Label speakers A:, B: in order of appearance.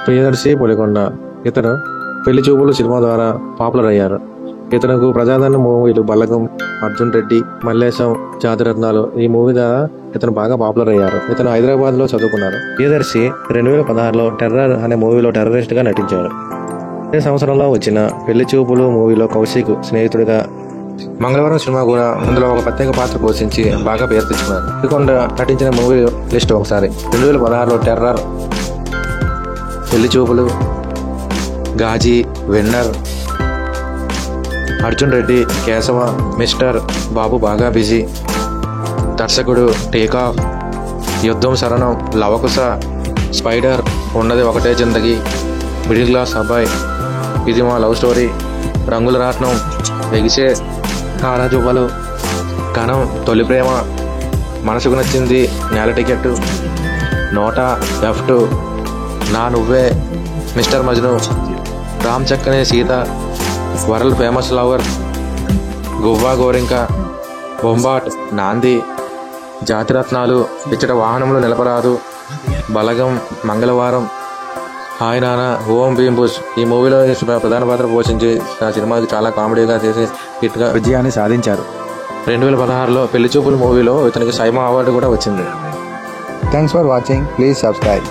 A: ప్రియదర్శి పొలికొండ. ఇతను పెళ్లి చూపులు సినిమా ద్వారా పాపులర్ అయ్యారు. ఇతనికి ప్రజాదరణ మూవీలు బలగం, అర్జున్ రెడ్డి, మల్లేశం, జాతిరత్నాలు ఈ మూవీ ద్వారా ఇతను బాగా పాపులర్ అయ్యారు. ఇతను హైదరాబాద్ లో చదువుకున్నారు. ప్రియదర్శి 2016లో టెర్రర్ అనే మూవీలో టెర్రరిస్ట్ గా నటించారు. అదే సంవత్సరంలో వచ్చిన పెళ్లి చూపులు మూవీలో కౌశిక్ స్నేహితుడిగా మంగళవారం సినిమా కూడా అందులో ఒక ప్రత్యేక పాత్ర పోషించి బాగా పేరు తెచ్చుకున్నారు. పొలికొండ నటించిన మూవీ లిస్ట్ ఒకసారి. 2016లో టెర్రర్, పెళ్లి చూపులు, గాజీ, విన్నర్, అర్జున్ రెడ్డి, కేశవ, మిస్టర్, బాబు బాగా బిజీ, దర్శకుడు, టేకాఫ్, యుద్ధం శరణం, లవకుశ, స్పైడర్, ఉన్నది ఒకటే జిందగీ, మిడిల్ క్లాస్ అబ్బాయి, ఇది మా లవ్ స్టోరీ, రంగుల రాట్నం, ఎగిసే కారాజువ్వలు, కణం, తొలి ప్రేమ, మనసుకు నచ్చింది, నేల టికెట్, నోటా, left, Naa Nuvve, Mr Majnu, Ram Chakkani Seetha, world famous lover, Guvva Gorinka, Bombhaat, నాంది, జాతిరత్నాలు, ఇచ్చట వాహనంలో నిలపరాదు, బలగం, మంగళవారం, హాయ్ నాన్న, ఓం భీమ్ బుష్. ఈ మూవీలో ప్రధాన పాత్ర పోషించి ఆ సినిమాకి చాలా కామెడీగా చేసి హిట్గా విజయాన్ని సాధించారు. 2016లో పెళ్లి చూపుల మూవీలో ఇతనికి సైమా అవార్డు కూడా వచ్చింది.
B: Thanks for watching. Please subscribe.